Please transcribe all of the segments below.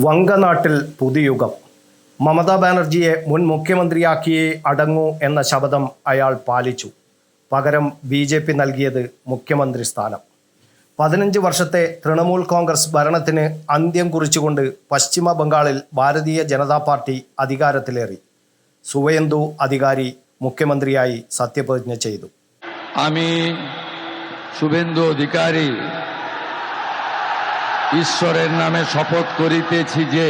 വങ്കനാട്ടിൽ പുതുയുഗം. മമതാ ബാനർജിയെ മുൻ മുഖ്യമന്ത്രിയാക്കിയേ അടങ്ങൂ എന്ന ശപഥം അയാൾ പാലിച്ചു. പകരം BJP നൽകിയത് മുഖ്യമന്ത്രി സ്ഥാനം. 15 വർഷത്തെ തൃണമൂൽ കോൺഗ്രസ് ഭരണത്തിന് അന്ത്യം കുറിച്ചുകൊണ്ട് പശ്ചിമ ബംഗാളിൽ ഭാരതീയ ജനതാ പാർട്ടി അധികാരത്തിലേറി. സുവേന്ദു അധികാരി മുഖ്യമന്ത്രിയായി സത്യപ്രതിജ്ഞ ചെയ്തു. আমি শুভেন্দু অধিকারী ঈশ্বরের নামে শপথ করিতেছি যে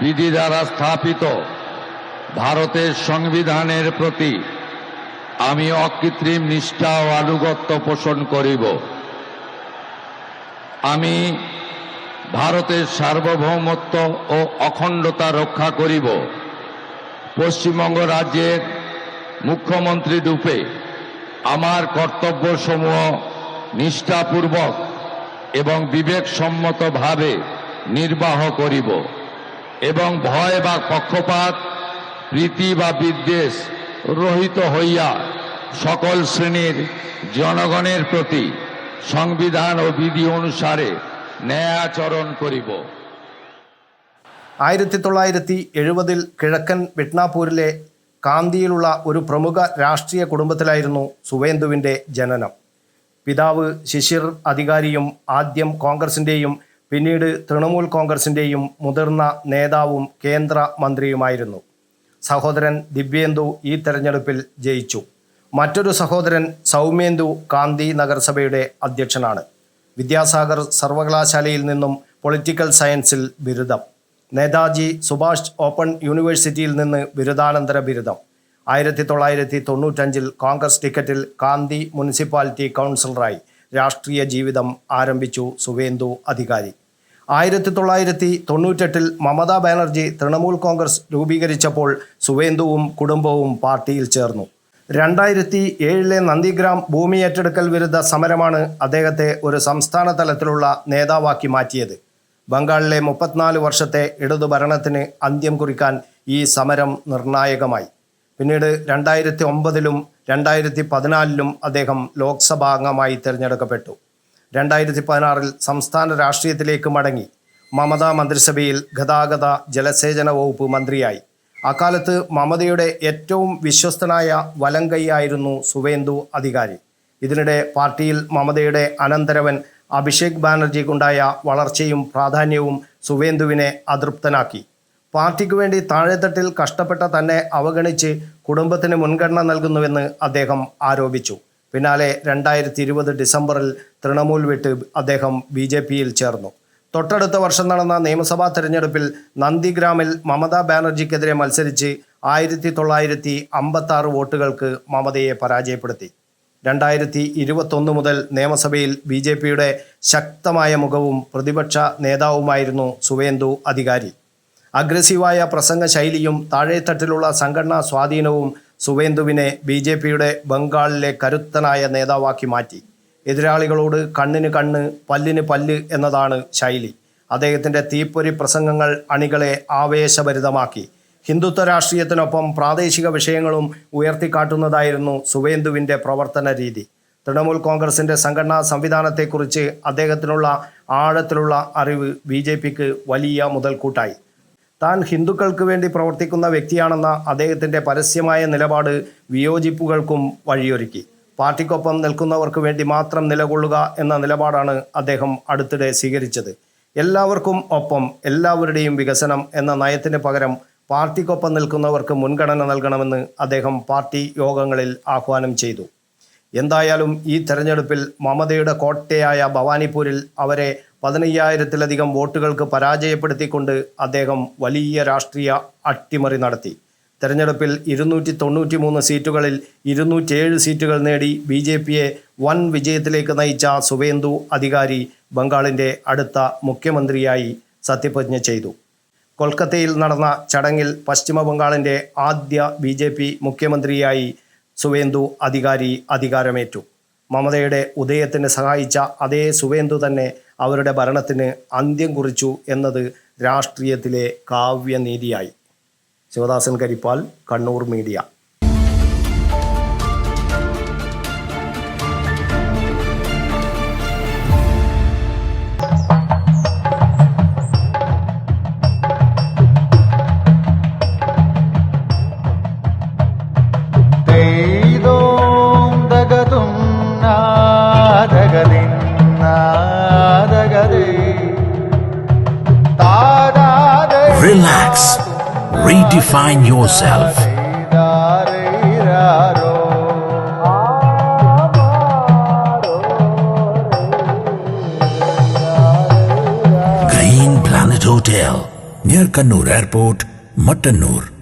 বিধি দ্বারা স্থাপিত ভারতের সংবিধানের প্রতি আমি অকৃত্রিম নিষ্ঠা ও আনুগত্য পোষণ করিব। আমি ভারতের সার্বভৌমত্ব ও অখণ্ডতা রক্ষা করিব। পশ্চিমবঙ্গ রাজ্যের মুখ্যমন্ত্রী রূপে আমার কর্তব্যসমূহ নিষ্ঠাপূর্বক এবং বিবেকসম্মতভাবে নির্বাহ করিব এবং ভয় বা পক্ষপাত প্রীতি বা বিদ্বেষ রহিত হইয়া সকল শ্রেণীর জনগণের প্রতি সংবিধান ও বিধি অনুসারে ন্যায়াচরণ করিব। 1970 കിഴക്കൻ മിഡ്നാപൂരിലെ കാന്തിയിലുള്ള ഒരു പ്രമുഖ രാഷ്ട്രീയ കുടുംബത്തിലായിരുന്നു സുവേന്ദുവിൻ്റെ ജനനം. പിതാവ് ശിശിർ അധികാരിയും ആദ്യം കോൺഗ്രസിൻ്റെയും പിന്നീട് തൃണമൂൽ കോൺഗ്രസിൻ്റെയും മുതിർന്ന നേതാവും കേന്ദ്ര മന്ത്രിയുമായിരുന്നു. സഹോദരൻ ദിവ്യേന്ദു ഈ തെരഞ്ഞെടുപ്പിൽ ജയിച്ചു. മറ്റൊരു സഹോദരൻ സൗമ്യേന്ദു കാന്തി നഗരസഭയുടെ അധ്യക്ഷനാണ്. വിദ്യാസാഗർ സർവകലാശാലയിൽ നിന്നും പൊളിറ്റിക്കൽ സയൻസിൽ ബിരുദം. നേതാജി സുഭാഷ് ഓപ്പൺ യൂണിവേഴ്സിറ്റിയിൽ നിന്ന് ബിരുദാനന്തര ബിരുദം. 1995 കോൺഗ്രസ് ടിക്കറ്റിൽ കാന്തി മുനിസിപ്പാലിറ്റി കൗൺസിലറായി രാഷ്ട്രീയ ജീവിതം ആരംഭിച്ചു സുവേന്ദു അധികാരി. 1998 മമതാ ബാനർജി തൃണമൂൽ കോൺഗ്രസ് രൂപീകരിച്ചപ്പോൾ സുവേന്ദുവും കുടുംബവും പാർട്ടിയിൽ ചേർന്നു. 2007 നന്ദിഗ്രാം ഭൂമി ഏറ്റെടുക്കൽ വിരുദ്ധ സമരമാണ് അദ്ദേഹത്തെ ഒരു സംസ്ഥാന തലത്തിലുള്ള നേതാവാക്കി മാറ്റിയത്. ബംഗാളിലെ 34 വർഷത്തെ ഇടതു ഭരണത്തിന് അന്ത്യം കുറിക്കാൻ ഈ സമരം നിർണായകമായി. പിന്നീട് 2009 2014 അദ്ദേഹം ലോക്സഭാ അംഗമായി തിരഞ്ഞെടുക്കപ്പെട്ടു. 2016 സംസ്ഥാന രാഷ്ട്രീയത്തിലേക്ക് മടങ്ങി. മമതാ മന്ത്രിസഭയിൽ ഗതാഗത ജലസേചന വകുപ്പ് മന്ത്രിയായി. അക്കാലത്ത് മമതയുടെ ഏറ്റവും വിശ്വസ്തനായ വലങ്കൈയായിരുന്നു സുവേന്ദു അധികാരി. ഇതിനിടെ പാർട്ടിയിൽ മമതയുടെ അനന്തരവൻ അഭിഷേക് ബാനർജിക്കുണ്ടായ വളർച്ചയും പ്രാധാന്യവും സുവേന്ദുവിനെ അതൃപ്തനാക്കി. പാർട്ടിക്ക് വേണ്ടി താഴെത്തട്ടിൽ കഷ്ടപ്പെട്ട തന്നെ അവഗണിച്ച് കുടുംബത്തിന് മുൻഗണന നൽകുന്നുവെന്ന് അദ്ദേഹം ആരോപിച്ചു. പിന്നാലെ 2020 ഡിസംബറിൽ തൃണമൂൽ വിട്ട് അദ്ദേഹം BJPയിൽ ചേർന്നു. തൊട്ടടുത്ത വർഷം നടന്ന നിയമസഭാ തെരഞ്ഞെടുപ്പിൽ നന്ദിഗ്രാമിൽ മമതാ ബാനർജിക്കെതിരെ മത്സരിച്ച് 1956 വോട്ടുകൾക്ക് മമതയെ പരാജയപ്പെടുത്തി. 2021 മുതൽ നിയമസഭയിൽ BJPയുടെ ശക്തമായ മുഖവും പ്രതിപക്ഷ നേതാവുമായിരുന്നു സുവേന്ദു അധികാരി. അഗ്രസീവായ പ്രസംഗ ശൈലിയും താഴെത്തട്ടിലുള്ള സംഘടനാ സ്വാധീനവും സുവേന്ദുവിനെ BJPയുടെ ബംഗാളിലെ കരുത്തനായ നേതാവാക്കി മാറ്റി. എതിരാളികളോട് കണ്ണിന് കണ്ണ് പല്ലിന് പല്ല് എന്നതാണ് ശൈലി. അദ്ദേഹത്തിൻ്റെ തീപ്പൊരി പ്രസംഗങ്ങൾ അണികളെ ആവേശഭരിതമാക്കി. ഹിന്ദുത്വ രാഷ്ട്രീയത്തിനൊപ്പം പ്രാദേശിക വിഷയങ്ങളും ഉയർത്തിക്കാട്ടുന്നതായിരുന്നു സുവേന്ദുവിൻ്റെ പ്രവർത്തന രീതി. തൃണമൂൽ കോൺഗ്രസിൻ്റെ സംഘടനാ സംവിധാനത്തെക്കുറിച്ച് അദ്ദേഹത്തിനുള്ള ആഴത്തിലുള്ള അറിവ് BJPക്ക് വലിയ മുതൽക്കൂട്ടായി. താൻ ഹിന്ദുക്കൾക്ക് വേണ്ടി പ്രവർത്തിക്കുന്ന വ്യക്തിയാണെന്ന അദ്ദേഹത്തിൻ്റെ പരസ്യമായ നിലപാട് വിയോജിപ്പുകൾക്കും വഴിയൊരുക്കി. പാർട്ടിക്കൊപ്പം നിൽക്കുന്നവർക്ക് വേണ്ടി മാത്രം നിലകൊള്ളുക എന്ന നിലപാടാണ് അദ്ദേഹം അടുത്തിടെ സ്വീകരിച്ചത്. എല്ലാവർക്കും ഒപ്പം എല്ലാവരുടെയും വികസനം എന്ന നയത്തിന് പകരം പാർട്ടിക്കൊപ്പം നിൽക്കുന്നവർക്ക് മുൻഗണന നൽകണമെന്ന് അദ്ദേഹം പാർട്ടി യോഗങ്ങളിൽ ആഹ്വാനം ചെയ്തു. എന്തായാലും ഈ തെരഞ്ഞെടുപ്പിൽ മമതയുടെ കോട്ടയായ ഭവാനിപ്പൂരിൽ അവരെ 15,000-ലധികം വോട്ടുകൾക്ക് പരാജയപ്പെടുത്തിക്കൊണ്ട് അദ്ദേഹം വലിയ രാഷ്ട്രീയ അട്ടിമറി നടത്തി. തെരഞ്ഞെടുപ്പിൽ 293 സീറ്റുകളിൽ 207 സീറ്റുകൾ നേടി BJPയെ വൻ വിജയത്തിലേക്ക് നയിച്ച സുവേന്ദു അധികാരി ബംഗാളിൻ്റെ അടുത്ത മുഖ്യമന്ത്രിയായി സത്യപ്രതിജ്ഞ ചെയ്തു. കൊൽക്കത്തയിൽ നടന്ന ചടങ്ങിൽ പശ്ചിമ ബംഗാളിൻ്റെ ആദ്യ BJP മുഖ്യമന്ത്രിയായി സുവേന്ദു അധികാരി അധികാരമേറ്റു. മമതയുടെ ഉദയത്തിന് സഹായിച്ച അതേ സുവേന്ദു തന്നെ അവരുടെ ഭരണത്തിന് അന്ത്യം കുറിച്ചു എന്നത് രാഷ്ട്രീയത്തിലെ കാവ്യനീതിയായി. Sivadasan Karippal, Kannur media. Relax. Redefine yourself. Green Planet Hotel, near Kannur Airport, Mattannur.